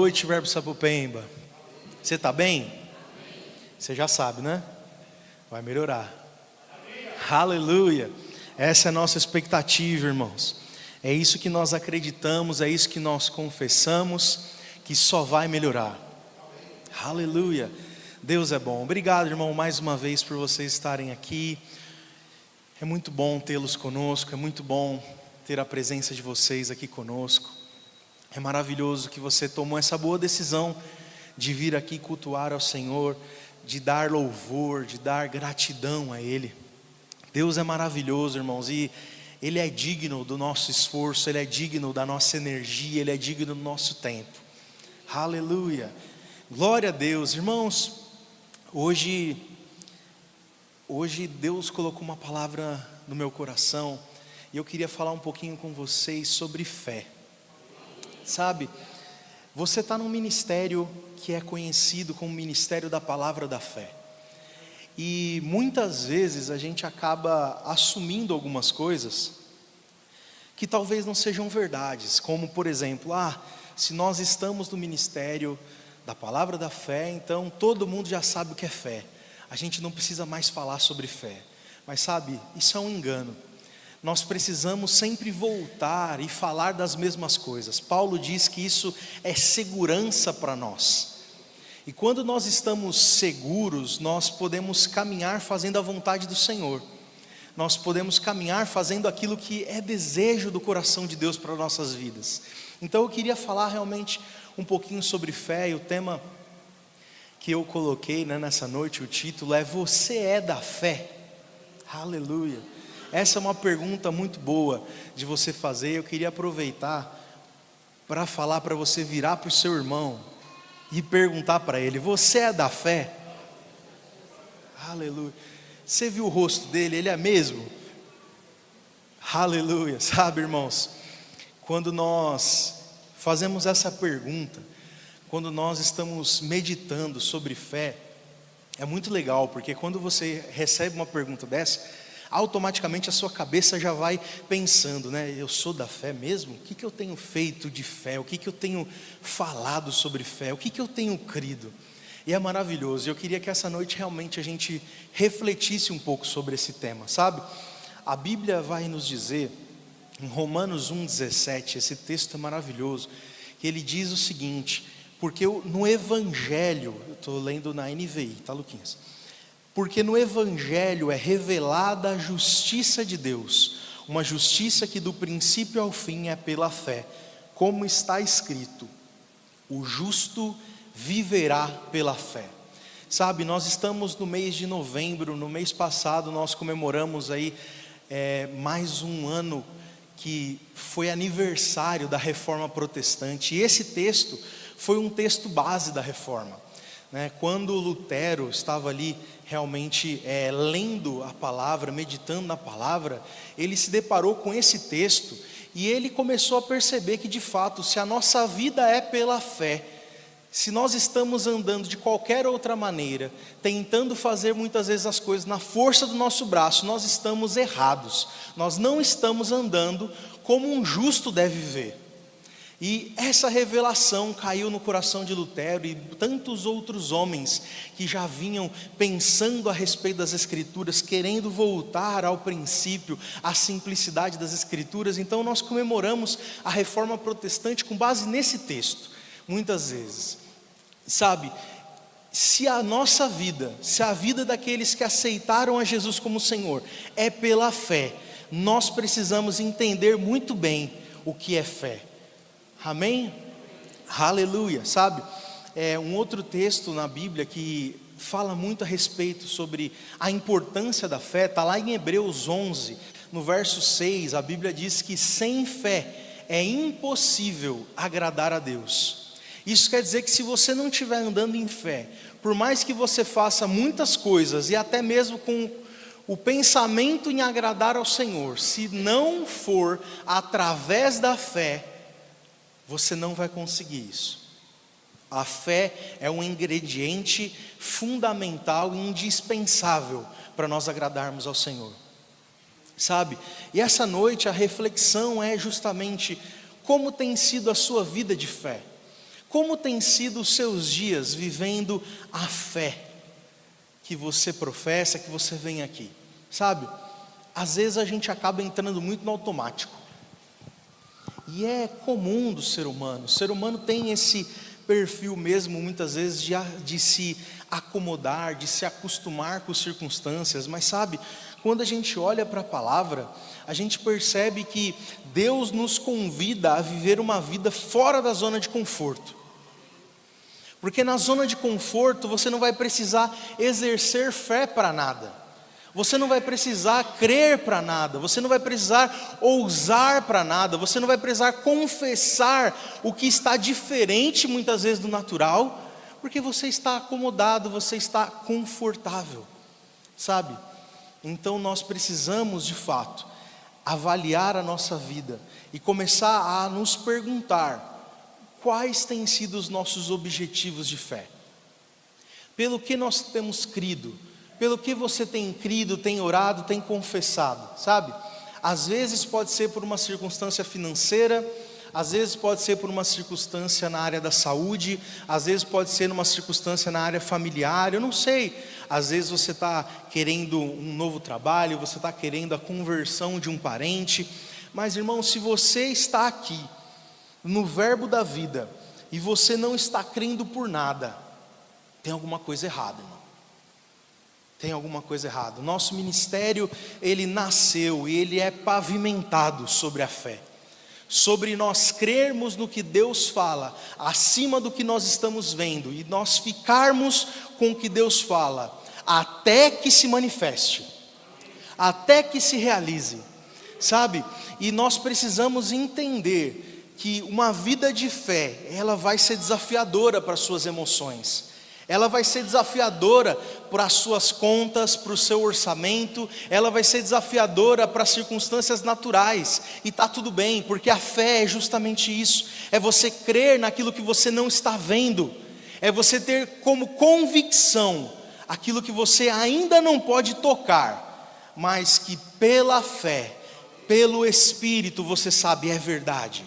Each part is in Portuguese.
Boa noite, Verbo Sapopemba. Você está bem? Você já sabe, né? Vai melhorar. Aleluia. Essa é a nossa expectativa, irmãos. É isso que nós acreditamos, é isso que nós confessamos, que só vai melhorar. Aleluia. Deus é bom. Obrigado, irmão, mais uma vez por vocês estarem aqui. É muito bom tê-los conosco, é muito bom ter a presença de vocês aqui conosco. É maravilhoso que você tomou essa boa decisão de vir aqui cultuar ao Senhor, de dar louvor, de dar gratidão a Ele. Deus é maravilhoso, irmãos, e Ele é digno do nosso esforço, Ele é digno da nossa energia, Ele é digno do nosso tempo. Aleluia, glória a Deus. Irmãos, hoje Deus colocou uma palavra no meu coração, e eu queria falar um pouquinho com vocês sobre fé. Sabe, você está num ministério que é conhecido como Ministério da Palavra da Fé. E muitas vezes a gente acaba assumindo algumas coisas que talvez não sejam verdades. Como por exemplo, se nós estamos no Ministério da Palavra da Fé, então todo mundo já sabe o que é fé. A gente não precisa mais falar sobre fé. Mas sabe, isso é um engano. Nós precisamos sempre voltar e falar das mesmas coisas. Paulo diz que isso é segurança para nós. E quando nós estamos seguros, nós podemos caminhar fazendo a vontade do Senhor. Nós podemos caminhar fazendo aquilo que é desejo do coração de Deus para nossas vidas. Então eu queria falar realmente um pouquinho sobre fé, e o tema que eu coloquei, nessa noite, o título é: Você é da fé? Aleluia. Essa é uma pergunta muito boa de você fazer. Eu queria aproveitar para falar para você virar para o seu irmão e perguntar para ele: você é da fé? Aleluia. Você viu o rosto dele? Ele é mesmo? Aleluia. Sabe, irmãos, quando nós fazemos essa pergunta, quando nós estamos meditando sobre fé, é muito legal, porque quando você recebe uma pergunta dessa, automaticamente a sua cabeça já vai pensando, eu sou da fé mesmo? O que eu tenho feito de fé? O que eu tenho falado sobre fé? O que eu tenho crido? E é maravilhoso. Eu queria que essa noite realmente a gente refletisse um pouco sobre esse tema, sabe? A Bíblia vai nos dizer, em Romanos 1,17, esse texto é maravilhoso, que ele diz o seguinte: porque no Evangelho, eu estou lendo na NVI, tá, Luquinhas? Porque no Evangelho é revelada a justiça de Deus, uma justiça que do princípio ao fim é pela fé, como está escrito: o justo viverá pela fé. Sabe, nós estamos no mês de novembro. No mês passado nós comemoramos aí mais um ano que foi aniversário da Reforma Protestante, e esse texto foi um texto base da Reforma. Quando Lutero estava ali realmente lendo a palavra, meditando na palavra, ele se deparou com esse texto e ele começou a perceber que de fato, se a nossa vida é pela fé, se nós estamos andando de qualquer outra maneira, tentando fazer muitas vezes as coisas na força do nosso braço, nós estamos errados. Nós não estamos andando como um justo deve viver. E essa revelação caiu no coração de Lutero e tantos outros homens que já vinham pensando a respeito das Escrituras, querendo voltar ao princípio, à simplicidade das Escrituras. Então nós comemoramos a Reforma Protestante com base nesse texto, muitas vezes. Sabe, se a nossa vida, se a vida daqueles que aceitaram a Jesus como Senhor é pela fé, nós precisamos entender muito bem o que é fé. Amém? Aleluia. Sabe, um outro texto na Bíblia que fala muito a respeito sobre a importância da fé, está lá em Hebreus 11, no verso 6, a Bíblia diz que sem fé é impossível agradar a Deus. Isso quer dizer que se você não estiver andando em fé, por mais que você faça muitas coisas, e até mesmo com o pensamento em agradar ao Senhor, se não for através da fé, você não vai conseguir isso. A fé é um ingrediente fundamental e indispensável para nós agradarmos ao Senhor. Sabe? E essa noite a reflexão é justamente como tem sido a sua vida de fé. Como tem sido os seus dias vivendo a fé que você professa, que você vem aqui? Sabe, às vezes a gente acaba entrando muito no automático. E é comum do ser humano. O ser humano tem esse perfil mesmo, muitas vezes, de se acomodar, de se acostumar com as circunstâncias. Mas sabe, quando a gente olha para a palavra, a gente percebe que Deus nos convida a viver uma vida fora da zona de conforto. Porque na zona de conforto você não vai precisar exercer fé para nada. Você não vai precisar crer para nada, você não vai precisar ousar para nada, você não vai precisar confessar o que está diferente muitas vezes do natural, porque você está acomodado, você está confortável, sabe? Então nós precisamos de fato avaliar a nossa vida e começar a nos perguntar quais têm sido os nossos objetivos de fé, pelo que nós temos crido, pelo que você tem crido, tem orado, tem confessado, sabe? Às vezes pode ser por uma circunstância financeira, às vezes pode ser por uma circunstância na área da saúde, às vezes pode ser numa circunstância na área familiar, eu não sei. Às vezes você está querendo um novo trabalho, você está querendo a conversão de um parente. Mas irmão, se você está aqui, no verbo da vida, e você não está crendo por nada, tem alguma coisa errada, irmão. Tem alguma coisa errada. O nosso ministério, ele nasceu e ele é pavimentado sobre a fé, sobre nós crermos no que Deus fala, acima do que nós estamos vendo, e nós ficarmos com o que Deus fala, até que se manifeste, até que se realize, sabe? E nós precisamos entender que uma vida de fé, ela vai ser desafiadora para as suas emoções, ela vai ser desafiadora para as suas contas, para o seu orçamento, ela vai ser desafiadora para as circunstâncias naturais, e está tudo bem, porque a fé é justamente isso, é você crer naquilo que você não está vendo, é você ter como convicção aquilo que você ainda não pode tocar, mas que pela fé, pelo Espírito você sabe é verdade.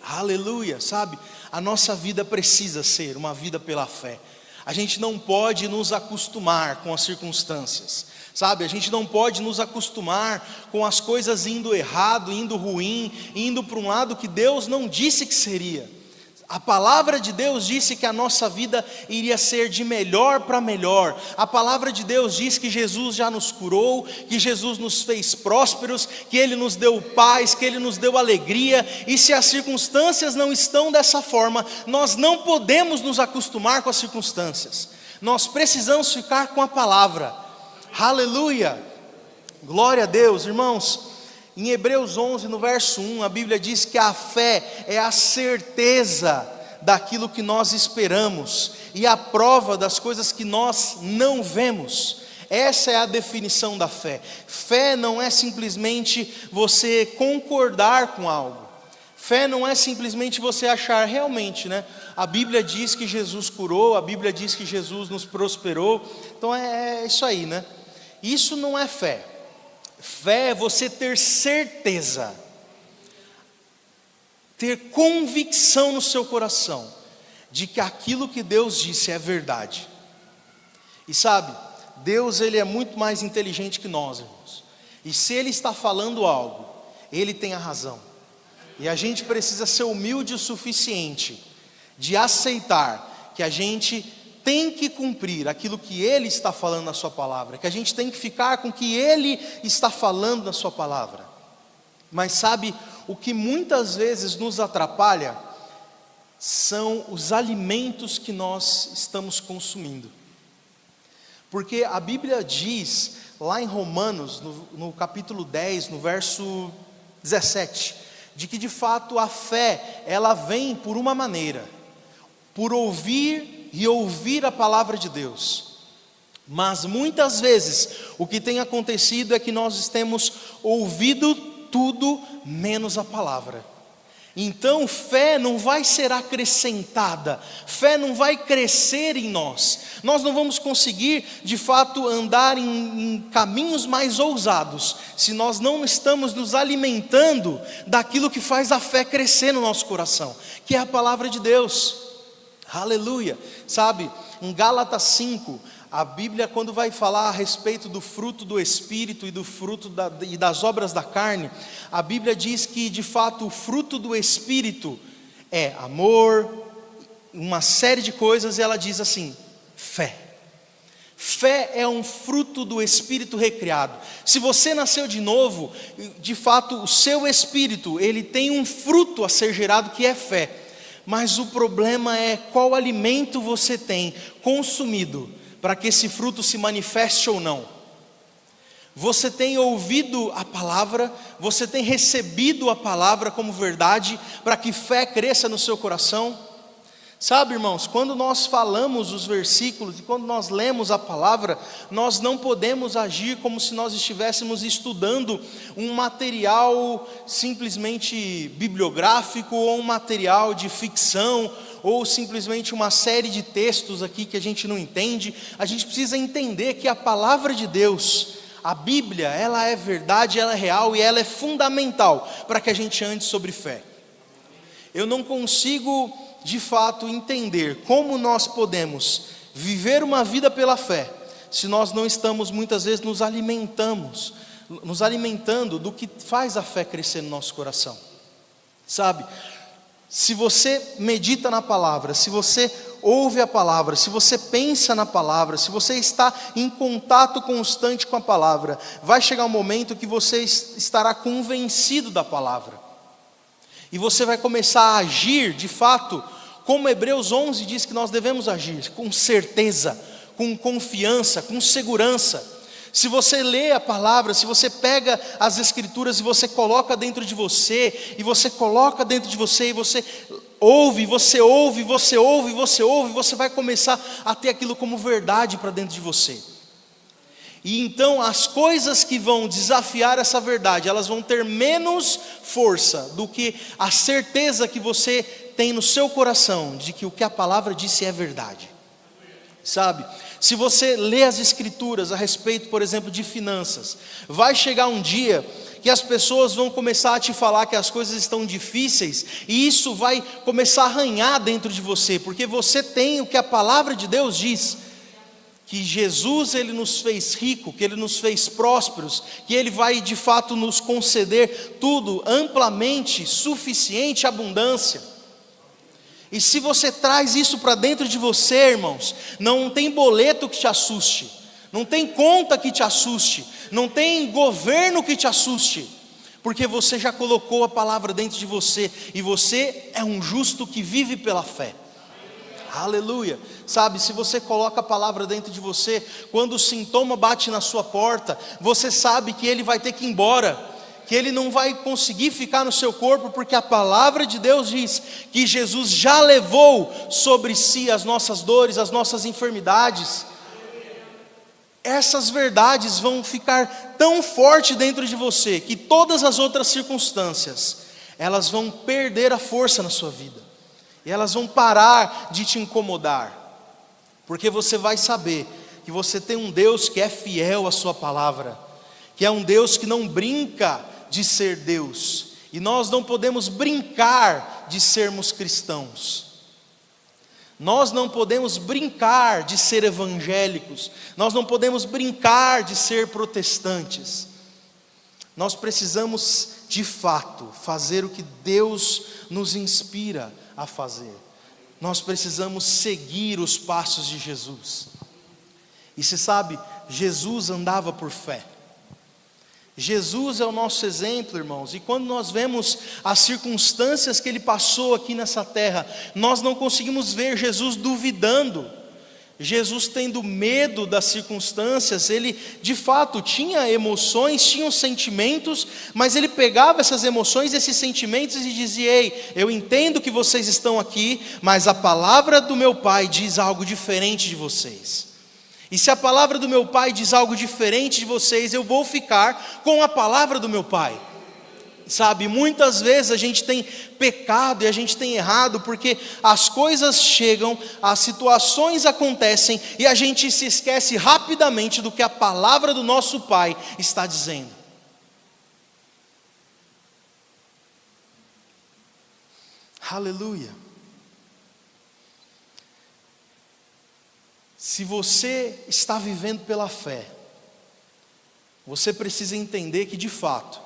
Aleluia, sabe? A nossa vida precisa ser uma vida pela fé. A gente não pode nos acostumar com as circunstâncias, sabe? A gente não pode nos acostumar com as coisas indo errado, indo ruim, indo para um lado que Deus não disse que seria. A palavra de Deus disse que a nossa vida iria ser de melhor para melhor. A palavra de Deus diz que Jesus já nos curou, que Jesus nos fez prósperos, que Ele nos deu paz, que Ele nos deu alegria. E se as circunstâncias não estão dessa forma, nós não podemos nos acostumar com as circunstâncias. Nós precisamos ficar com a palavra. Aleluia! Glória a Deus, irmãos. Em Hebreus 11, no verso 1, a Bíblia diz que a fé é a certeza daquilo que nós esperamos e a prova das coisas que nós não vemos. Essa é a definição da fé. Fé não é simplesmente você concordar com algo. Fé não é simplesmente você achar realmente, né? A Bíblia diz que Jesus curou, a Bíblia diz que Jesus nos prosperou. Então é isso aí, né? Isso não é fé. Fé é você ter certeza, ter convicção no seu coração, de que aquilo que Deus disse é verdade. E sabe, Deus ele é muito mais inteligente que nós, irmãos. E se Ele está falando algo, Ele tem a razão. E a gente precisa ser humilde o suficiente de aceitar que a gente tem que cumprir aquilo que Ele está falando na sua palavra, que a gente tem que ficar com o que Ele está falando na sua palavra. Mas sabe, o que muitas vezes nos atrapalha são os alimentos que nós estamos consumindo. Porque a Bíblia diz, lá em Romanos, no capítulo 10, no verso 17, de que de fato a fé, ela vem por uma maneira, por ouvir e ouvir a palavra de Deus. Mas muitas vezes o que tem acontecido é que nós temos ouvido tudo menos a palavra. Então fé não vai ser acrescentada, fé não vai crescer em nós. Nós não vamos conseguir de fato andar em caminhos mais ousados se nós não estamos nos alimentando daquilo que faz a fé crescer no nosso coração, que é a palavra de Deus. Aleluia. Sabe, em Gálatas 5, a Bíblia, quando vai falar a respeito do fruto do Espírito e do fruto e das obras da carne, a Bíblia diz que de fato o fruto do Espírito é amor, uma série de coisas, e ela diz assim: fé. Fé é um fruto do Espírito recriado. Se você nasceu de novo, de fato o seu espírito, ele tem um fruto a ser gerado que é fé. Mas o problema é qual alimento você tem consumido para que esse fruto se manifeste ou não. Você tem ouvido a palavra, você tem recebido a palavra como verdade para que fé cresça no seu coração? Sabe, irmãos, quando nós falamos os versículos e quando nós lemos a palavra, nós não podemos agir como se nós estivéssemos estudando um material simplesmente bibliográfico, ou um material de ficção, ou simplesmente uma série de textos aqui que a gente não entende. A gente precisa entender que a palavra de Deus, a Bíblia, ela é verdade, ela é real e ela é fundamental para que a gente ande sobre fé. Eu não consigo de fato entender como nós podemos viver uma vida pela fé se nós não estamos muitas vezes nos alimentando do que faz a fé crescer no nosso coração. Sabe, se você medita na palavra, se você ouve a palavra, se você pensa na palavra, se você está em contato constante com a palavra, vai chegar um momento que você estará convencido da palavra. E você vai começar a agir, de fato, como Hebreus 11 diz que nós devemos agir, com certeza, com confiança, com segurança. Se você lê a palavra, se você pega as escrituras e você coloca dentro de você, e você coloca dentro de você, e você ouve, você ouve, você ouve, você ouve, você vai começar a ter aquilo como verdade para dentro de você. E então as coisas que vão desafiar essa verdade, elas vão ter menos força do que a certeza que você tem no seu coração de que o que a palavra disse é verdade. Sabe, se você lê as escrituras a respeito, por exemplo, de finanças, vai chegar um dia que as pessoas vão começar a te falar que as coisas estão difíceis, e isso vai começar a arranhar dentro de você, porque você tem o que a palavra de Deus diz, que Jesus ele nos fez rico, que ele nos fez prósperos, que ele vai de fato nos conceder tudo amplamente, suficiente, abundância. E se você traz isso para dentro de você, irmãos, não tem boleto que te assuste, não tem conta que te assuste, não tem governo que te assuste, porque você já colocou a palavra dentro de você, e você é um justo que vive pela fé. Aleluia. Sabe, se você coloca a palavra dentro de você, quando o sintoma bate na sua porta, você sabe que ele vai ter que ir embora, que ele não vai conseguir ficar no seu corpo, porque a palavra de Deus diz que Jesus já levou sobre si as nossas dores, as nossas enfermidades. Essas verdades vão ficar tão forte dentro de você, que todas as outras circunstâncias, elas vão perder a força na sua vida, e elas vão parar de te incomodar, porque você vai saber que você tem um Deus que é fiel à sua palavra, que é um Deus que não brinca de ser Deus, e nós não podemos brincar de sermos cristãos. Nós não podemos brincar de ser evangélicos, nós não podemos brincar de ser protestantes. Nós precisamos de fato fazer o que Deus nos inspira a fazer. Nós precisamos seguir os passos de Jesus. E você sabe, Jesus andava por fé. Jesus é o nosso exemplo, irmãos, e quando nós vemos as circunstâncias que ele passou aqui nessa terra, nós não conseguimos ver Jesus duvidando, Jesus tendo medo das circunstâncias. Ele de fato tinha emoções, tinha sentimentos, mas ele pegava essas emoções, esses sentimentos e dizia: ei, eu entendo que vocês estão aqui, mas a palavra do meu Pai diz algo diferente de vocês. E se a palavra do meu Pai diz algo diferente de vocês, eu vou ficar com a palavra do meu Pai. Sabe, muitas vezes a gente tem pecado e a gente tem errado, porque as coisas chegam, as situações acontecem, e a gente se esquece rapidamente do que a palavra do nosso Pai está dizendo. Aleluia. Se você está vivendo pela fé, você precisa entender que de fato,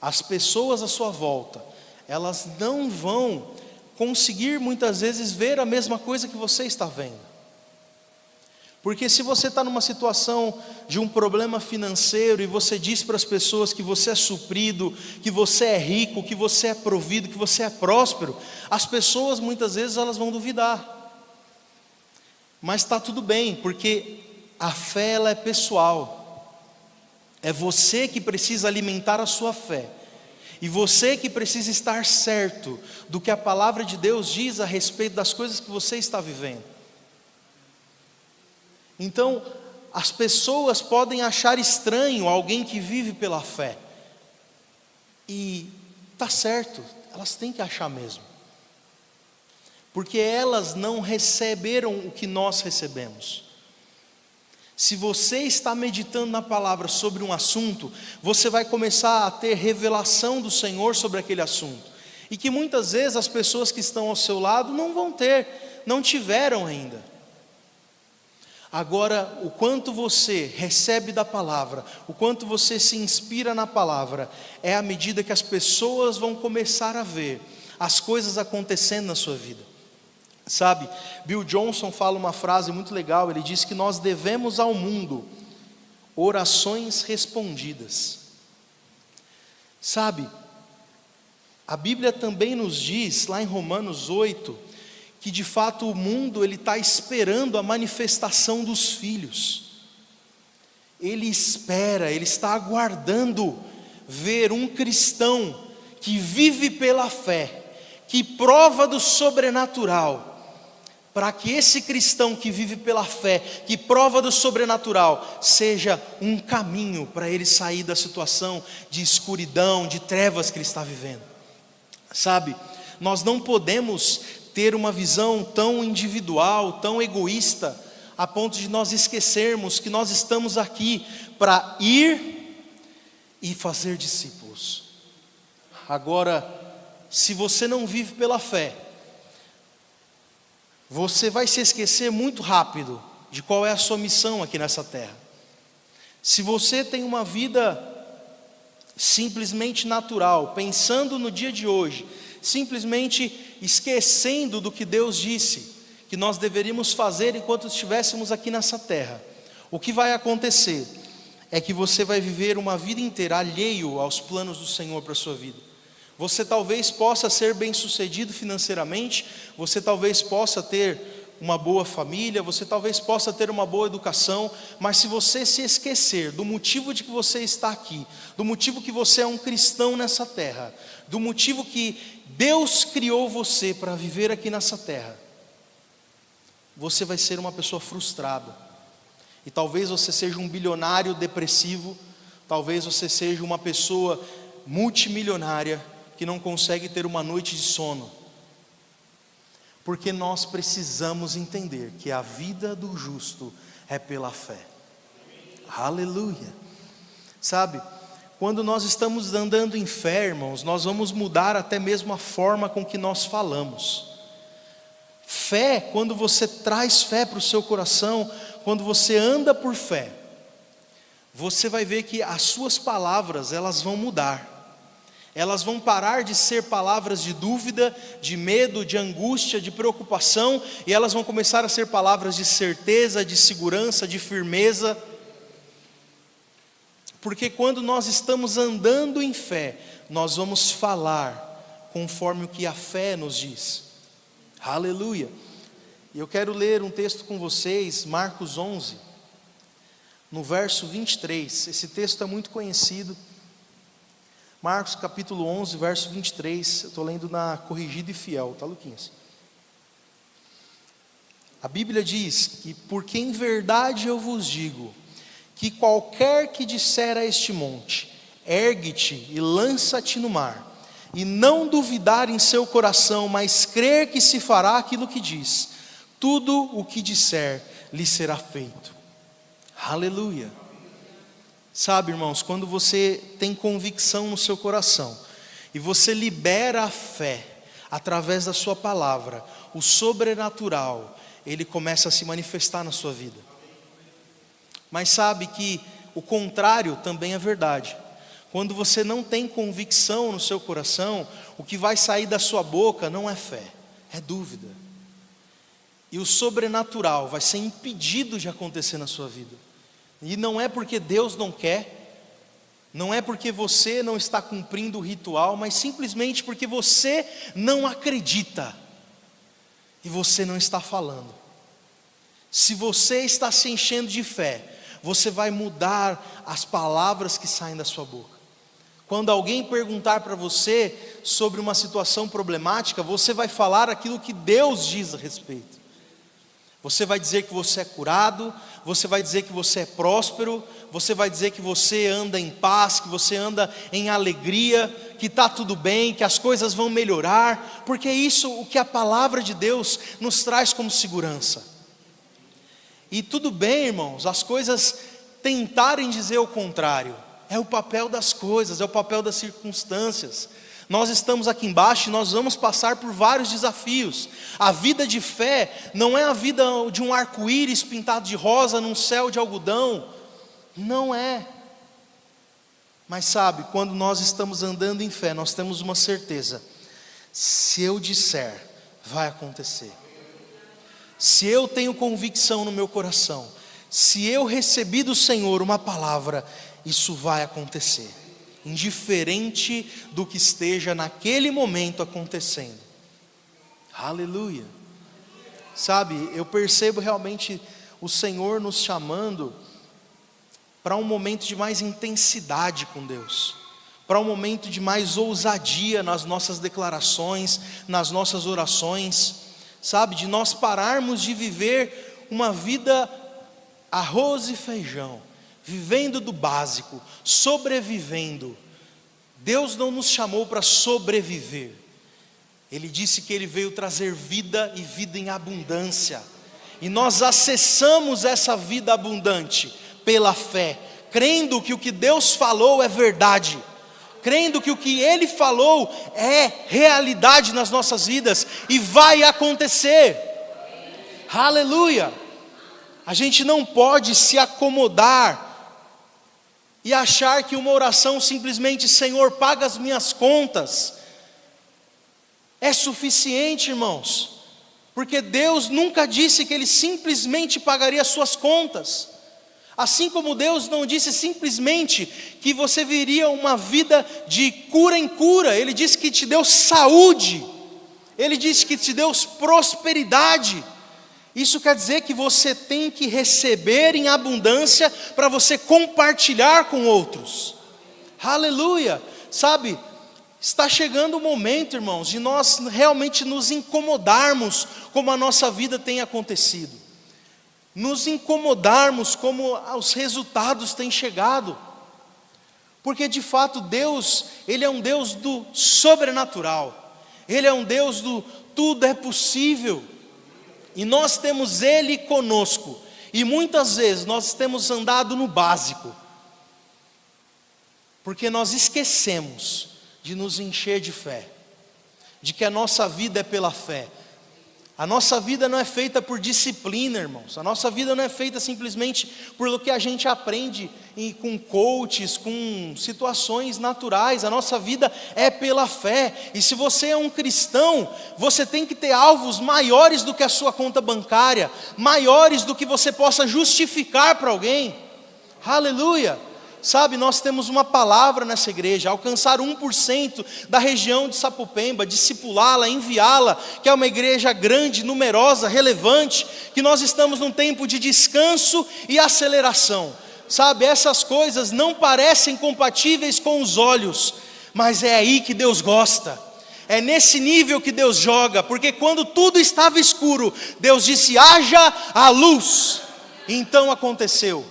as pessoas à sua volta, elas não vão conseguir muitas vezes ver a mesma coisa que você está vendo. Porque se você está numa situação de um problema financeiro e você diz para as pessoas que você é suprido, que você é rico, que você é provido, que você é próspero, as pessoas muitas vezes elas vão duvidar. Mas está tudo bem, porque a fé ela é pessoal. É você que precisa alimentar a sua fé. E você que precisa estar certo do que a palavra de Deus diz a respeito das coisas que você está vivendo. Então, as pessoas podem achar estranho alguém que vive pela fé. E está certo, elas têm que achar mesmo. Porque elas não receberam o que nós recebemos. Se você está meditando na palavra sobre um assunto, você vai começar a ter revelação do Senhor sobre aquele assunto. E que muitas vezes as pessoas que estão ao seu lado não vão ter, não tiveram ainda. Agora, o quanto você recebe da palavra, o quanto você se inspira na palavra, é à medida que as pessoas vão começar a ver as coisas acontecendo na sua vida. Sabe, Bill Johnson fala uma frase muito legal, ele diz que nós devemos ao mundo orações respondidas. Sabe, a Bíblia também nos diz, lá em Romanos 8, que de fato o mundo ele está esperando a manifestação dos filhos. Ele espera, ele está aguardando ver um cristão que vive pela fé, que prova do sobrenatural, para que esse cristão que vive pela fé, que prova do sobrenatural, seja um caminho para ele sair da situação de escuridão, de trevas que ele está vivendo. Sabe, nós não podemos ter uma visão tão individual, tão egoísta, a ponto de nós esquecermos que nós estamos aqui para ir e fazer discípulos. Agora, se você não vive pela fé, você vai se esquecer muito rápido de qual é a sua missão aqui nessa terra. Se você tem uma vida simplesmente natural, pensando no dia de hoje, simplesmente esquecendo do que Deus disse que nós deveríamos fazer enquanto estivéssemos aqui nessa terra, o que vai acontecer é que você vai viver uma vida inteira alheio aos planos do Senhor para a sua vida. Você talvez possa ser bem-sucedido financeiramente, você talvez possa ter uma boa família, você talvez possa ter uma boa educação, mas se você se esquecer do motivo de que você está aqui, do motivo que você é um cristão nessa terra, do motivo que Deus criou você para viver aqui nessa terra, você vai ser uma pessoa frustrada. E talvez você seja um bilionário depressivo, talvez você seja uma pessoa multimilionária que não consegue ter uma noite de sono. Porque nós precisamos entender que a vida do justo é pela fé. Aleluia. Sabe, quando nós estamos andando em fé, irmãos, nós vamos mudar até mesmo a forma com que nós falamos. Fé, quando você traz fé para o seu coração, quando você anda por fé, você vai ver que as suas palavras, elas vão mudar. Elas vão parar de ser palavras de dúvida, de medo, de angústia, de preocupação, e elas vão começar a ser palavras de certeza, de segurança, de firmeza. Porque quando nós estamos andando em fé, nós vamos falar conforme o que a fé nos diz. Aleluia. E eu quero ler um texto com vocês, Marcos 11, no verso 23. Esse texto é muito conhecido. Marcos capítulo 11, verso 23, eu estou lendo na Corrigida e Fiel, tá, Luquinhas? A Bíblia diz que, porque em verdade eu vos digo, que qualquer que disser a este monte, ergue-te e lança-te no mar, e não duvidar em seu coração, mas crer que se fará aquilo que diz, tudo o que disser lhe será feito. Aleluia. Sabe, irmãos, quando você tem convicção no seu coração e você libera a fé através da sua palavra, o sobrenatural, ele começa a se manifestar na sua vida. Mas sabe que o contrário também é verdade. Quando você não tem convicção no seu coração, o que vai sair da sua boca não é fé, é dúvida. E o sobrenatural vai ser impedido de acontecer na sua vida. E não é porque Deus não quer, não é porque você não está cumprindo o ritual, mas simplesmente porque você não acredita e você não está falando. Se você está se enchendo de fé, você vai mudar as palavras que saem da sua boca. Quando alguém perguntar para você sobre uma situação problemática, você vai falar aquilo que Deus diz a respeito. Você vai dizer que você é curado, você vai dizer que você é próspero, você vai dizer que você anda em paz, que você anda em alegria, que está tudo bem, que as coisas vão melhorar, porque é isso o que a palavra de Deus nos traz como segurança. E tudo bem, irmãos, as coisas tentarem dizer o contrário, é o papel das coisas, é o papel das circunstâncias. Nós estamos aqui embaixo e nós vamos passar por vários desafios. A vida de fé não é a vida de um arco-íris pintado de rosa num céu de algodão. Não é. Mas sabe, quando nós estamos andando em fé, nós temos uma certeza. Se eu disser, vai acontecer. Se eu tenho convicção no meu coração, se eu recebi do Senhor uma palavra, isso vai acontecer. Indiferente do que esteja naquele momento acontecendo. Aleluia. Sabe, eu percebo realmente o Senhor nos chamando para um momento de mais intensidade com Deus, para um momento de mais ousadia nas nossas declarações, nas nossas orações, sabe, de nós pararmos de viver uma vida arroz e feijão, vivendo do básico, sobrevivendo. Deus não nos chamou para sobreviver. Ele disse que Ele veio trazer vida e vida em abundância. E nós acessamos essa vida abundante pela fé, crendo que o que Deus falou é verdade, crendo que o que Ele falou é realidade nas nossas vidas e vai acontecer. Aleluia! A gente não pode se acomodar e achar que uma oração simplesmente, Senhor, paga as minhas contas, é suficiente, irmãos, porque Deus nunca disse que Ele simplesmente pagaria as suas contas, assim como Deus não disse simplesmente que você viria uma vida de cura em cura. Ele disse que te deu saúde, Ele disse que te deu prosperidade. Isso quer dizer que você tem que receber em abundância para você compartilhar com outros. Aleluia! Sabe, está chegando o momento, irmãos, de nós realmente nos incomodarmos como a nossa vida tem acontecido. Nos incomodarmos como os resultados têm chegado. Porque de fato Deus, Ele é um Deus do sobrenatural. Ele é um Deus do tudo é possível. E nós temos Ele conosco. E muitas vezes nós temos andado no básico, porque nós esquecemos de nos encher de fé, de que a nossa vida é pela fé. A nossa vida não é feita por disciplina, irmãos. A nossa vida não é feita simplesmente por o que a gente aprende com coaches, com situações naturais. A nossa vida é pela fé. E se você é um cristão, você tem que ter alvos maiores do que a sua conta bancária, maiores do que você possa justificar para alguém. Aleluia! Sabe, nós temos uma palavra nessa igreja: alcançar 1% da região de Sapopemba, discipulá-la, enviá-la, que é uma igreja grande, numerosa, relevante, que nós estamos num tempo de descanso e aceleração. Sabe, essas coisas não parecem compatíveis com os olhos, mas é aí que Deus gosta. É nesse nível que Deus joga, porque quando tudo estava escuro, Deus disse: haja a luz, e então aconteceu.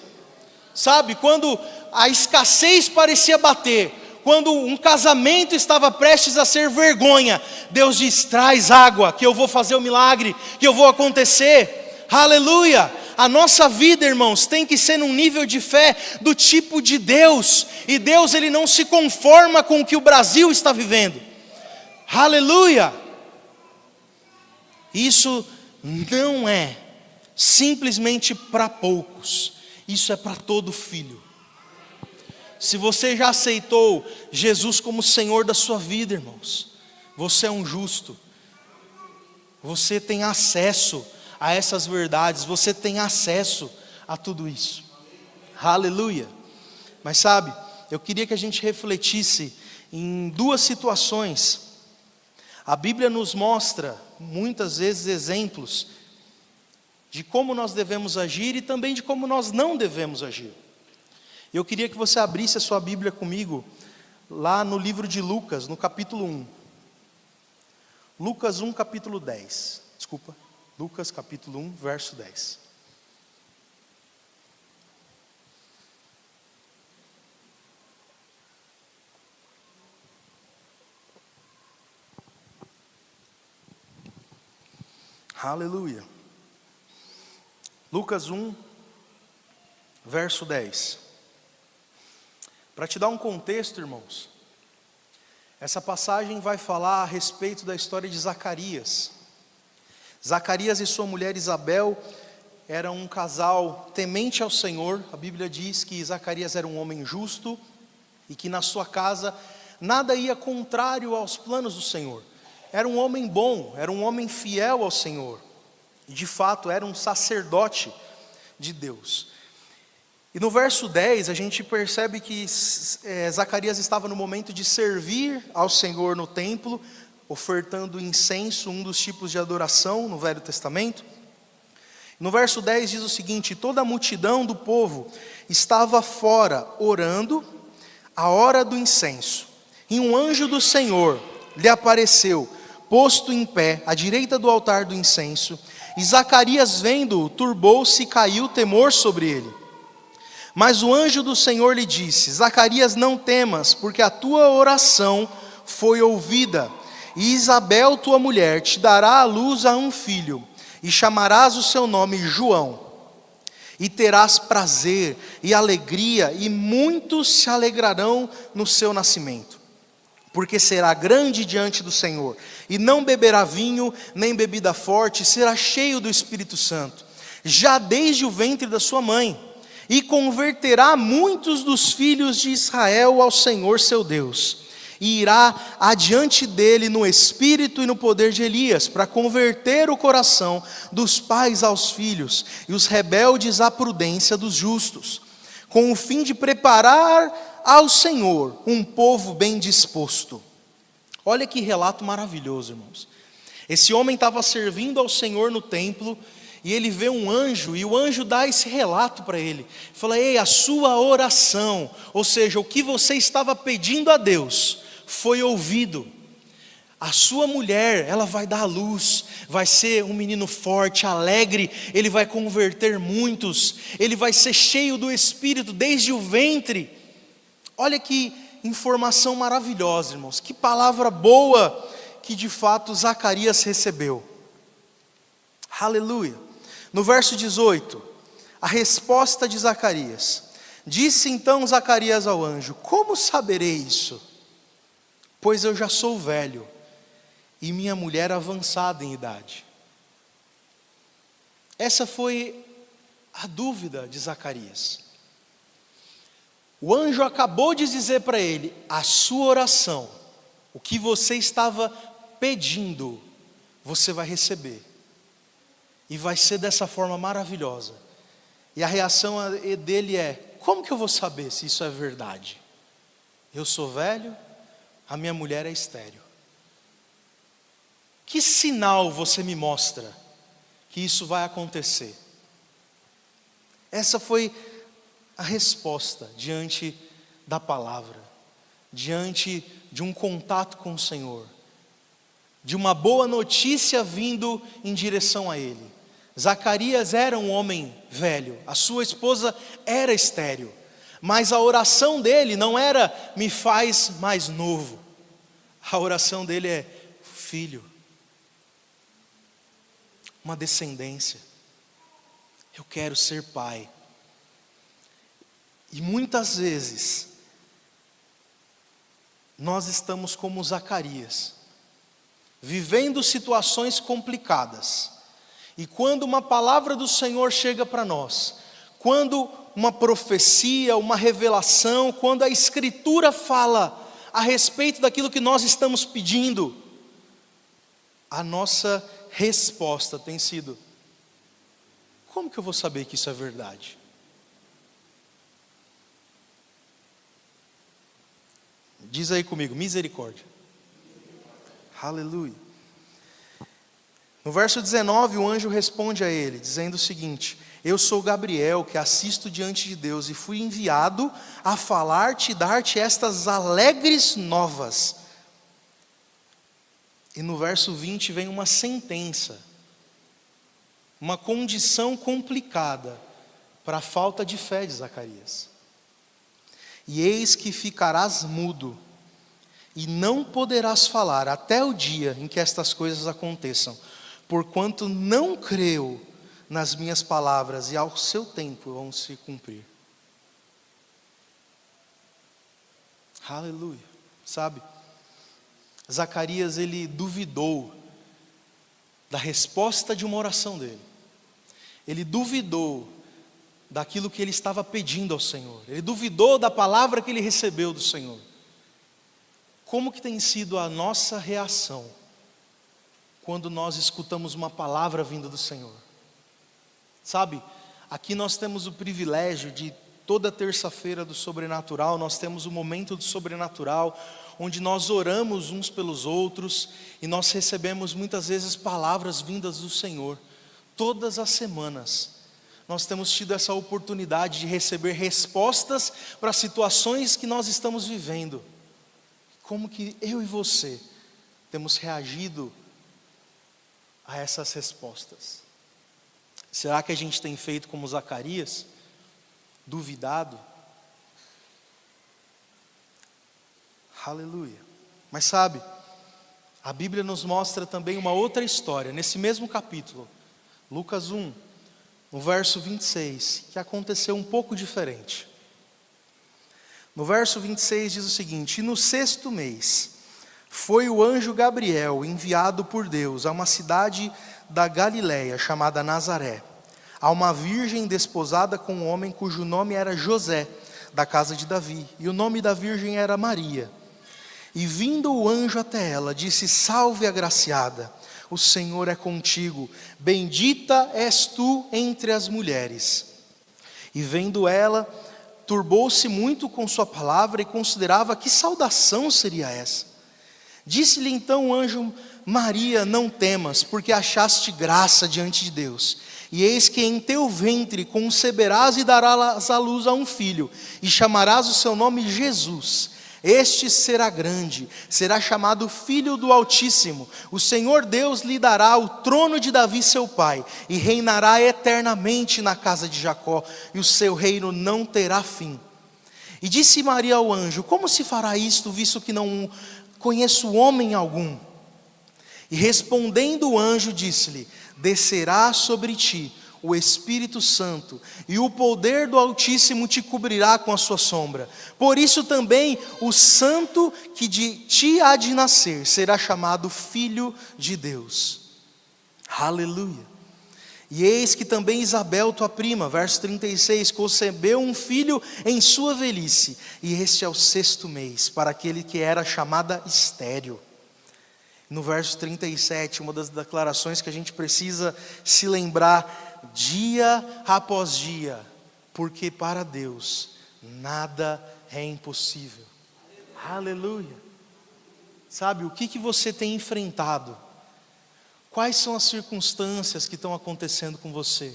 Sabe, quando a escassez parecia bater, quando um casamento estava prestes a ser vergonha, Deus diz: traz água, que eu vou fazer o milagre, que eu vou acontecer. Aleluia! A nossa vida, irmãos, tem que ser num nível de fé do tipo de Deus. E Deus, Ele não se conforma com o que o Brasil está vivendo. Aleluia! Isso não é simplesmente para poucos, isso é para todo filho. Se você já aceitou Jesus como Senhor da sua vida, irmãos, você é um justo, você tem acesso a essas verdades, você tem acesso a tudo isso, aleluia. Mas sabe, eu queria que a gente refletisse em duas situações. A Bíblia nos mostra muitas vezes exemplos de como nós devemos agir e também de como nós não devemos agir. Eu queria que você abrisse a sua Bíblia comigo, lá no livro de Lucas, no capítulo 1. Lucas 1, capítulo 10. Desculpa, Lucas capítulo 1, verso 10. Aleluia. Lucas 1, verso 10. Para te dar um contexto, irmãos, essa passagem vai falar a respeito da história de Zacarias. Zacarias e sua mulher Isabel eram um casal temente ao Senhor. A Bíblia diz que Zacarias era um homem justo e que na sua casa nada ia contrário aos planos do Senhor. Era um homem bom, era um homem fiel ao Senhor. E de fato era um sacerdote de Deus. E no verso 10 a gente percebe que Zacarias estava no momento de servir ao Senhor no templo, ofertando incenso, um dos tipos de adoração no Velho Testamento. No verso 10 diz o seguinte: toda a multidão do povo estava fora orando à hora do incenso. E um anjo do Senhor lhe apareceu, posto em pé à direita do altar do incenso. E Zacarias, vendo-o, turbou-se e caiu temor sobre ele. Mas o anjo do Senhor lhe disse: Zacarias, não temas, porque a tua oração foi ouvida. E Isabel, tua mulher, te dará à luz a um filho, e chamarás o seu nome João. E terás prazer e alegria, e muitos se alegrarão no seu nascimento. Porque será grande diante do Senhor, e não beberá vinho, nem bebida forte, será cheio do Espírito Santo, já desde o ventre da sua mãe. E converterá muitos dos filhos de Israel ao Senhor seu Deus. E irá adiante dele no espírito e no poder de Elias, para converter o coração dos pais aos filhos, e os rebeldes à prudência dos justos, com o fim de preparar ao Senhor um povo bem disposto. Olha que relato maravilhoso, irmãos. Esse homem estava servindo ao Senhor no templo, e ele vê um anjo, e o anjo dá esse relato para ele. Fala: ei, a sua oração, ou seja, o que você estava pedindo a Deus, foi ouvido. A sua mulher, ela vai dar à luz, vai ser um menino forte, alegre, ele vai converter muitos, ele vai ser cheio do Espírito desde o ventre. Olha que informação maravilhosa, irmãos, que palavra boa que de fato Zacarias recebeu. Aleluia. No verso 18, a resposta de Zacarias: disse então Zacarias ao anjo: como saberei isso? Pois eu já sou velho, e minha mulher avançada em idade. Essa foi a dúvida de Zacarias. O anjo acabou de dizer para ele: a sua oração, o que você estava pedindo, você vai receber. E vai ser dessa forma maravilhosa. E a reação dele é: como que eu vou saber se isso é verdade? Eu sou velho, a minha mulher é estéril. Que sinal você me mostra que isso vai acontecer? Essa foi a resposta diante da palavra, diante de um contato com o Senhor, de uma boa notícia vindo em direção a ele. Zacarias era um homem velho, a sua esposa era estéril, mas a oração dele não era: me faz mais novo. A oração dele é: filho, uma descendência, eu quero ser pai. E muitas vezes nós estamos como Zacarias, vivendo situações complicadas, E quando uma palavra do Senhor chega para nós, quando uma profecia, uma revelação, quando a Escritura fala a respeito daquilo que nós estamos pedindo, a nossa resposta tem sido: como que eu vou saber que isso é verdade? Diz aí comigo, misericórdia. Aleluia. No verso 19, o anjo responde a ele, dizendo o seguinte: eu sou Gabriel, que assisto diante de Deus, e fui enviado a falar-te e dar-te estas alegres novas. E no verso 20 vem uma sentença, uma condição complicada para a falta de fé de Zacarias. E eis que ficarás mudo, e não poderás falar até o dia em que estas coisas aconteçam, porquanto não creu nas minhas palavras, e ao seu tempo vão se cumprir. Aleluia. Sabe, Zacarias, ele duvidou da resposta de uma oração dele. Ele duvidou daquilo que ele estava pedindo ao Senhor. Ele duvidou da palavra que ele recebeu do Senhor. Como que tem sido a nossa reação quando nós escutamos uma palavra vinda do Senhor? Sabe, aqui nós temos o privilégio de toda terça-feira do sobrenatural, nós temos o momento do sobrenatural, onde nós oramos uns pelos outros e nós recebemos muitas vezes palavras vindas do Senhor. Todas as semanas nós temos tido essa oportunidade de receber respostas para situações que nós estamos vivendo. Como que eu e você temos reagido a essas respostas? Será que a gente tem feito como Zacarias? Duvidado? Aleluia. Mas sabe, a Bíblia nos mostra também uma outra história, nesse mesmo capítulo, Lucas 1, no verso 26, que aconteceu um pouco diferente. No verso 26 diz o seguinte: e no 6º mês, foi o anjo Gabriel enviado por Deus a uma cidade da Galiléia, chamada Nazaré, a uma virgem desposada com um homem cujo nome era José, da casa de Davi, e o nome da virgem era Maria. E vindo o anjo até ela, disse: salve, agraciada, o Senhor é contigo, bendita és tu entre as mulheres. E vendo ela, turbou-se muito com sua palavra e considerava que saudação seria essa. Disse-lhe então o anjo: Maria, não temas, porque achaste graça diante de Deus. E eis que em teu ventre conceberás e darás à luz a um filho, e chamarás o seu nome Jesus. Este será grande, será chamado Filho do Altíssimo. O Senhor Deus lhe dará o trono de Davi seu pai, e reinará eternamente na casa de Jacó, e o seu reino não terá fim. E disse Maria ao anjo: como se fará isto, visto que não conheço homem algum? E respondendo o anjo, disse-lhe: descerá sobre ti o Espírito Santo, e o poder do Altíssimo te cobrirá com a sua sombra. Por isso também o santo que de ti há de nascer será chamado Filho de Deus. Aleluia. E eis que também Isabel, tua prima, verso 36, concebeu um filho em sua velhice, e este é o 6º mês, para aquele que era chamada estéril. No verso 37, uma das declarações que a gente precisa se lembrar dia após dia, porque para Deus nada é impossível. Aleluia. Sabe, o que você tem enfrentado? Quais são as circunstâncias que estão acontecendo com você?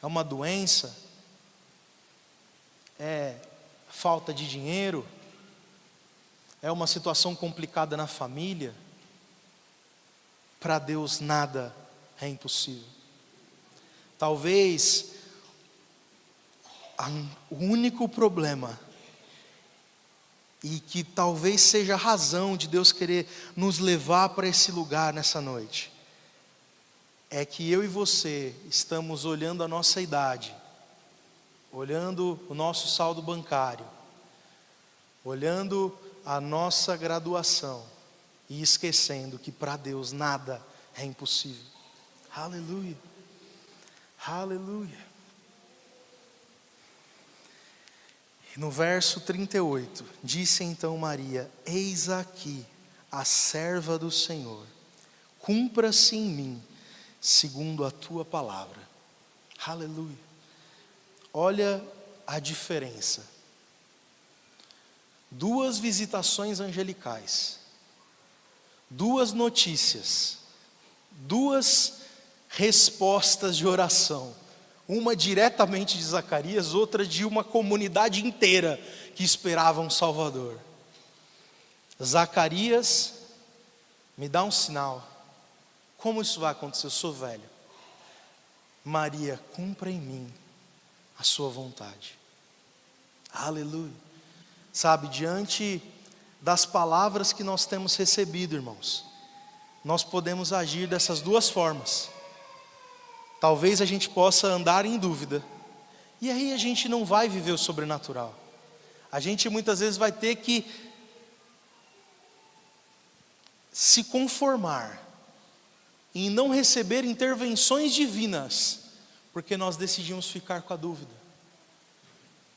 É uma doença? É falta de dinheiro? É uma situação complicada na família? Para Deus nada é impossível. Talvez o único problema, e que talvez seja a razão de Deus querer nos levar para esse lugar nessa noite, é que eu e você estamos olhando a nossa idade, olhando o nosso saldo bancário, olhando a nossa graduação e esquecendo que para Deus nada é impossível. Aleluia. Aleluia. No verso 38, disse então Maria: eis aqui a serva do Senhor, cumpra-se em mim segundo a tua palavra. Aleluia. Olha a diferença. 2 visitações angelicais, 2 notícias, 2 respostas de oração, uma diretamente de Zacarias, outra de uma comunidade inteira que esperava um Salvador. Zacarias, me dá um sinal, como isso vai acontecer? Eu sou velho. Maria, cumpra em mim a sua vontade. Aleluia. Sabe, diante das palavras que nós temos recebido, irmãos, nós podemos agir dessas 2 formas. Talvez a gente possa andar em dúvida, e aí a gente não vai viver o sobrenatural. A gente muitas vezes vai ter que se conformar em não receber intervenções divinas, porque nós decidimos ficar com a dúvida,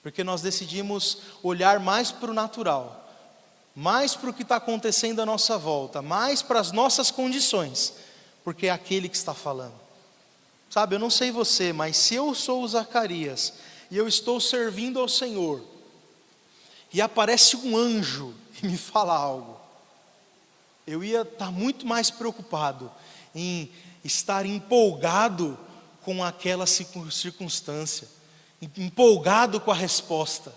porque nós decidimos olhar mais para o natural, mais para o que está acontecendo à nossa volta, mais para as nossas condições, porque é aquele que está falando. Sabe, eu não sei você, mas se eu sou o Zacarias e eu estou servindo ao Senhor, e aparece um anjo e me fala algo, eu ia estar muito mais preocupado em estar empolgado com aquela circunstância, empolgado com a resposta.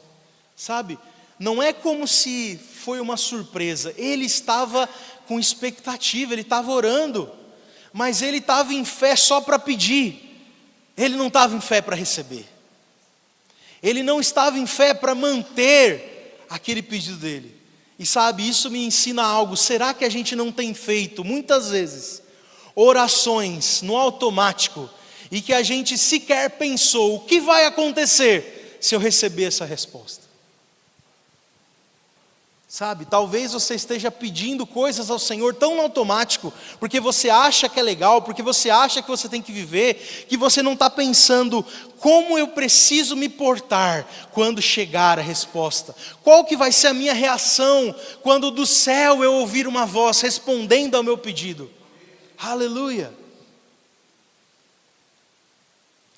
Sabe, não é como se foi uma surpresa, ele estava com expectativa, ele estava orando, mas ele estava em fé só para pedir, ele não estava em fé para receber, ele não estava em fé para manter aquele pedido dele. E sabe, isso me ensina algo. Será que a gente não tem feito muitas vezes orações no automático, e que a gente sequer pensou o que vai acontecer se eu receber essa resposta? Sabe, talvez você esteja pedindo coisas ao Senhor tão no automático, porque você acha que é legal, porque você acha que você tem que viver, que você não está pensando como eu preciso me portar quando chegar a resposta. Qual que vai ser a minha reação quando do céu eu ouvir uma voz respondendo ao meu pedido? Aleluia.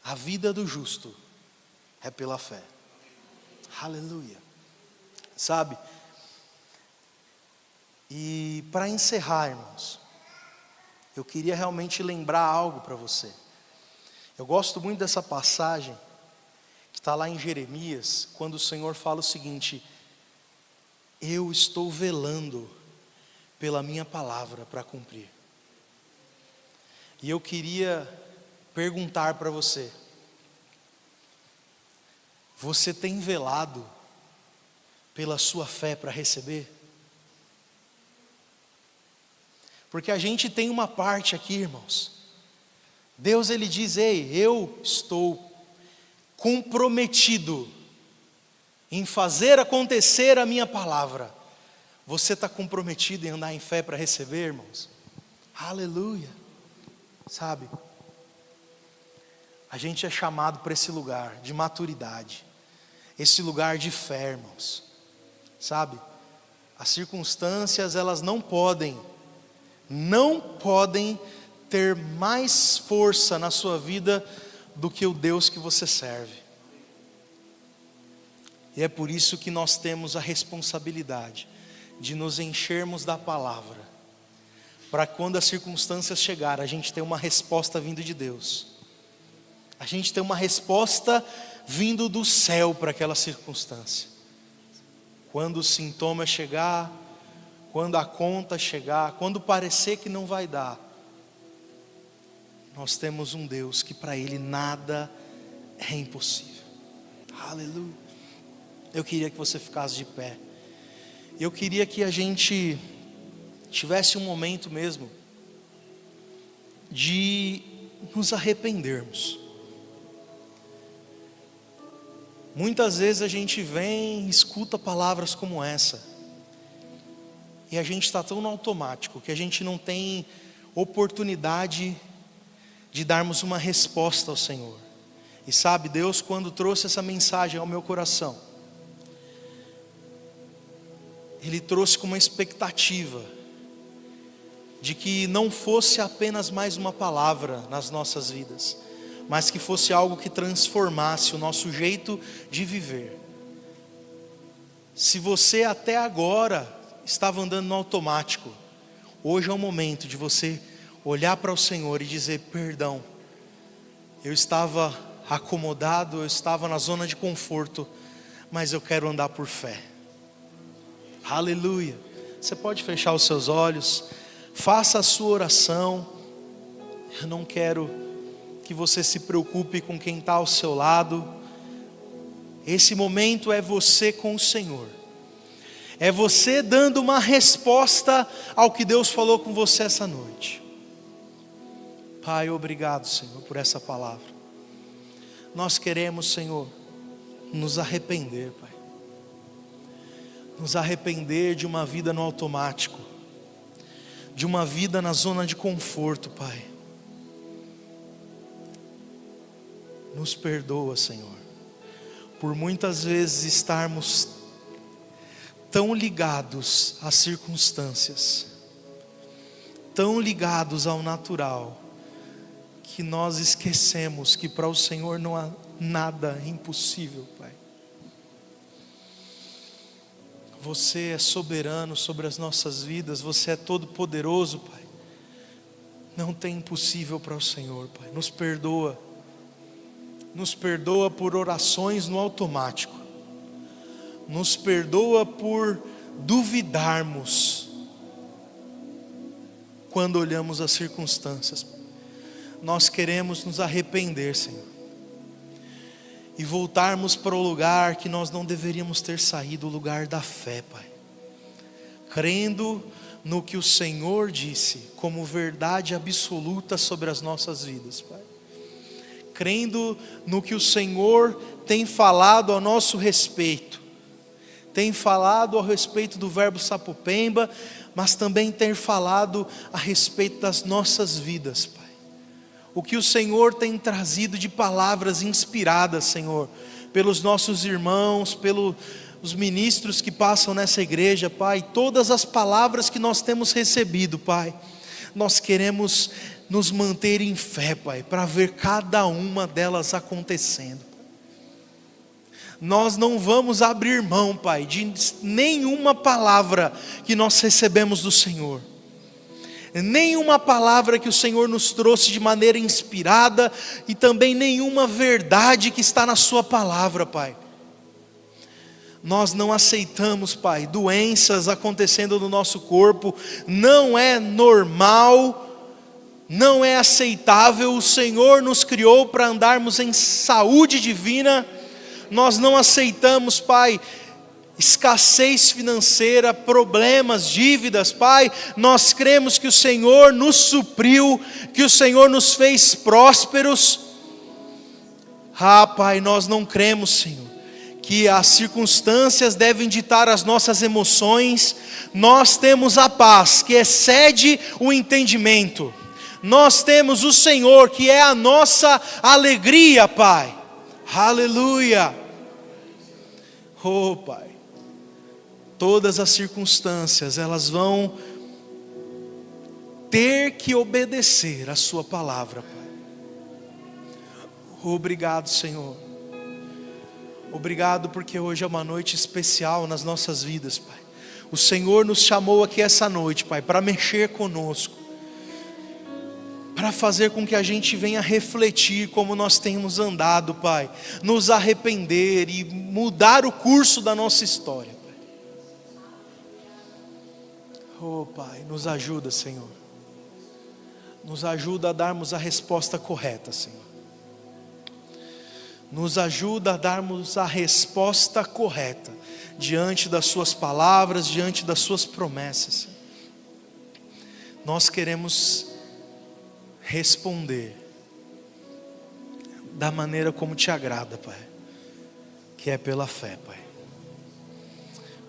A vida do justo é pela fé. Aleluia. Sabe, e para encerrar, irmãos, eu queria realmente lembrar algo para você. Eu gosto muito dessa passagem que está lá em Jeremias, quando o Senhor fala o seguinte: eu estou velando pela minha palavra para cumprir. E eu queria perguntar para você: você tem velado pela sua fé para receber? Porque a gente tem uma parte aqui, irmãos. Deus, ele diz: ei, eu estou comprometido em fazer acontecer a minha palavra. Você está comprometido em andar em fé para receber, irmãos? Aleluia. Sabe, a gente é chamado para esse lugar de maturidade, esse lugar de fé, irmãos. Sabe, as circunstâncias, elas não podem ter mais força na sua vida do que o Deus que você serve. E é por isso que nós temos a responsabilidade de nos enchermos da palavra, para quando as circunstâncias chegarem, a gente ter uma resposta vindo de Deus, a gente ter uma resposta vindo do céu para aquela circunstância. Quando o sintoma chegar, quando a conta chegar, quando parecer que não vai dar, nós temos um Deus que para Ele nada é impossível. Aleluia. Eu queria que você ficasse de pé. Eu queria que a gente tivesse um momento mesmo de nos arrependermos. Muitas vezes a gente vem e escuta palavras como essa, e a gente está tão no automático que a gente não tem oportunidade de darmos uma resposta ao Senhor. E sabe, Deus, quando trouxe essa mensagem ao meu coração, Ele trouxe com uma expectativa de que não fosse apenas mais uma palavra nas nossas vidas, mas que fosse algo que transformasse o nosso jeito de viver. Se você até agora estava andando no automático, hoje é o momento de você olhar para o Senhor e dizer: perdão, eu estava acomodado, eu estava na zona de conforto, mas eu quero andar por fé. Aleluia. Você pode fechar os seus olhos, faça a sua oração. Eu não quero que você se preocupe com quem está ao seu lado. Esse momento é você com o Senhor, é você dando uma resposta ao que Deus falou com você essa noite. Pai, obrigado, Senhor, por essa palavra. Nós queremos, Senhor, nos arrepender, Pai. Nos arrepender de uma vida no automático, de uma vida na zona de conforto, Pai. Nos perdoa, Senhor, por muitas vezes estarmos tão ligados às circunstâncias, tão ligados ao natural, que nós esquecemos que para o Senhor não há nada impossível, Pai. Você é soberano sobre as nossas vidas, você é todo poderoso, Pai. Não tem impossível para o Senhor, Pai. Nos perdoa por orações no automático, nos perdoa por duvidarmos quando olhamos as circunstâncias. Nós queremos nos arrepender, Senhor, e voltarmos para o lugar que nós não deveríamos ter saído, o lugar da fé, Pai. Crendo no que o Senhor disse como verdade absoluta sobre as nossas vidas, Pai. Crendo no que o Senhor tem falado a nosso respeito. Tem falado a respeito do Verbo Sapopemba, mas também tem falado a respeito das nossas vidas, Pai. O que o Senhor tem trazido de palavras inspiradas, Senhor, pelos nossos irmãos, pelos ministros que passam nessa igreja, Pai. Todas as palavras que nós temos recebido, Pai, nós queremos nos manter em fé, Pai, para ver cada uma delas acontecendo. Nós não vamos abrir mão, Pai, de nenhuma palavra que nós recebemos do Senhor. Nenhuma palavra que o Senhor nos trouxe de maneira inspirada, e também nenhuma verdade que está na sua palavra, Pai. Nós não aceitamos, Pai, doenças acontecendo no nosso corpo. Não é normal, não é aceitável. O Senhor nos criou para andarmos em saúde divina. Nós não aceitamos, Pai, escassez financeira, problemas, dívidas, Pai. Nós cremos que o Senhor nos supriu, que o Senhor nos fez prósperos. Pai, nós não cremos, Senhor, que as circunstâncias devem ditar as nossas emoções. Nós temos a paz que excede o entendimento. Nós temos o Senhor que é a nossa alegria, Pai. Aleluia. Oh, Pai, todas as circunstâncias, elas vão ter que obedecer a sua palavra, Pai. Obrigado, Senhor. Obrigado porque hoje é uma noite especial nas nossas vidas, Pai. O Senhor nos chamou aqui essa noite, Pai, para mexer conosco, para fazer com que a gente venha refletir como nós temos andado, Pai, nos arrepender e mudar o curso da nossa história, Pai. Oh, Pai, nos ajuda, Senhor. Nos ajuda a darmos a resposta correta, Senhor. Nos ajuda a darmos a resposta correta diante das suas palavras, diante das suas promessas. Nós queremos responder da maneira como te agrada, Pai, que é pela fé, Pai.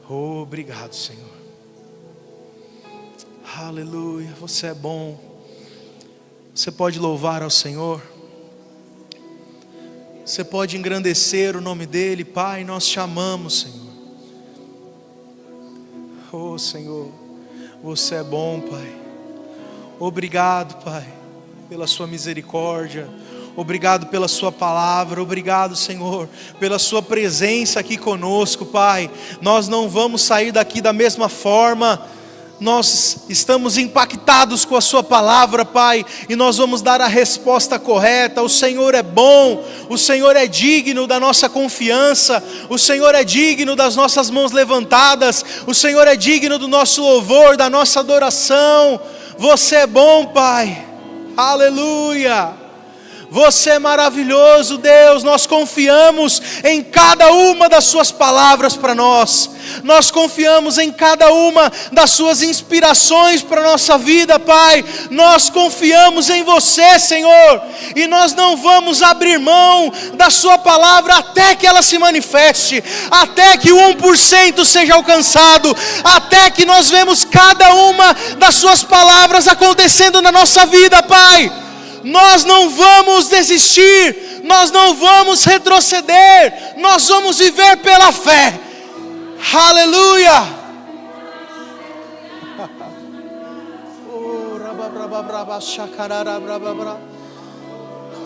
Oh, obrigado, Senhor. Aleluia, você é bom, Você pode louvar ao Senhor. Você pode engrandecer o nome dEle. Pai, nós te amamos, Senhor. Oh, Senhor, você é bom, Pai. Obrigado, Pai, pela sua misericórdia. Obrigado pela sua palavra. Obrigado, Senhor, pela sua presença aqui conosco, Pai. Nós não vamos sair daqui da mesma forma. Nós estamos impactados com a sua palavra, Pai, e nós vamos dar a resposta correta. O Senhor é bom, o Senhor é digno da nossa confiança, o Senhor é digno das nossas mãos levantadas, o Senhor é digno do nosso louvor, da nossa adoração. Você é bom, Pai. Aleluia. Você é maravilhoso, Deus. Nós confiamos em cada uma das suas palavras para nós. Nós confiamos em cada uma das suas inspirações para a nossa vida, Pai. Nós confiamos em você, Senhor. E nós não vamos abrir mão da sua palavra até que ela se manifeste, até que o 1% seja alcançado, até que nós vemos cada uma das suas palavras acontecendo na nossa vida, Pai. Nós não vamos desistir, nós não vamos retroceder, nós vamos viver pela fé. Aleluia.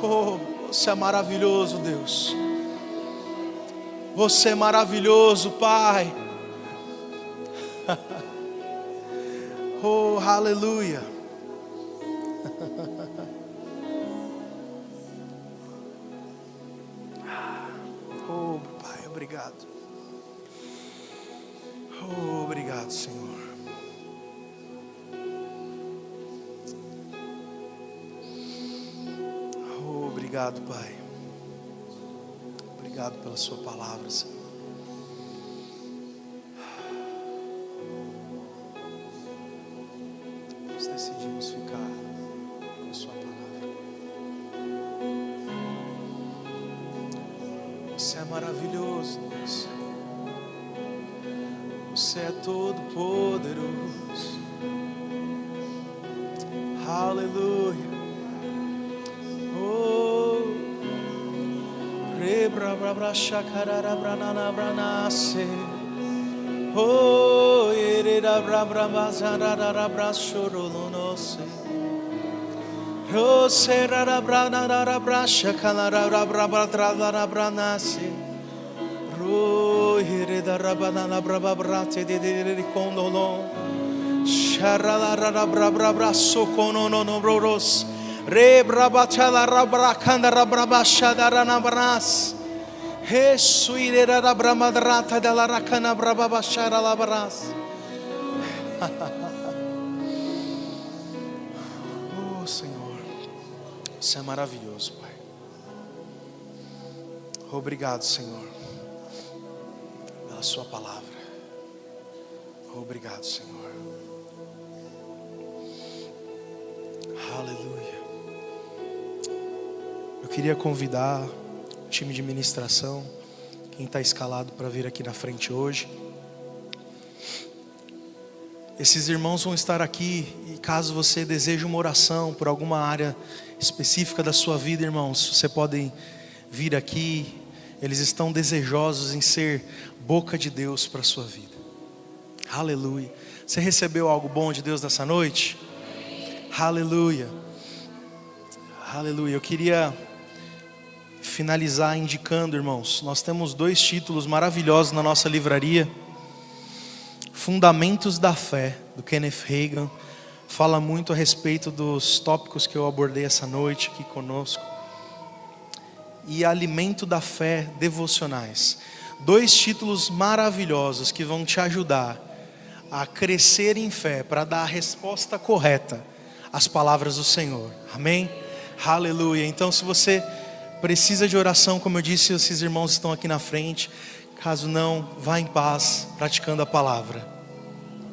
Oh, você é maravilhoso, Deus. Você é maravilhoso, Pai. Oh, aleluia. Oh, Pai, obrigado. Oh, obrigado, Senhor. Oh, obrigado, Pai. Obrigado pela sua palavra, Senhor. Nós decidimos ficar com a sua palavra. Você é maravilhoso, Deus. Você é todo poderoso. Aleluia. Oh, rebra bra shakarara branana branase. Oh, erera bra bra bazarara bra chorolonose. Roserara branara bra shakalara bra bra trala branase. Ro hereda rabana bra bra bra te de condolo. Sharala bra bra bra sokono no bros. Re bra batala bra kanda bra bashadara na bras. Hesuirera bra madrata della rakana bra bashara la bras. Oh, Senhor. Você é maravilhoso, Pai. Obrigado, Senhor, pela sua palavra. Obrigado, Senhor. Aleluia. Eu queria convidar o time de ministração, quem está escalado para vir aqui na frente hoje. Esses irmãos vão estar aqui e caso você deseje uma oração por alguma área específica da sua vida, irmãos, você pode vir aqui. Eles estão desejosos em ser boca de Deus para a sua vida. Aleluia. Você recebeu algo bom de Deus nessa noite? Aleluia. Aleluia. Eu queria finalizar indicando, irmãos, nós temos 2 títulos maravilhosos na nossa livraria. Fundamentos da Fé, do Kenneth Hagin. Fala muito a respeito dos tópicos que eu abordei essa noite aqui conosco. E Alimento da Fé, devocionais. 2 títulos maravilhosos que vão te ajudar a crescer em fé, para dar a resposta correta às palavras do Senhor. Amém? Aleluia. Então, se você precisa de oração, como eu disse, esses irmãos estão aqui na frente. Caso não, vá em paz, praticando a palavra.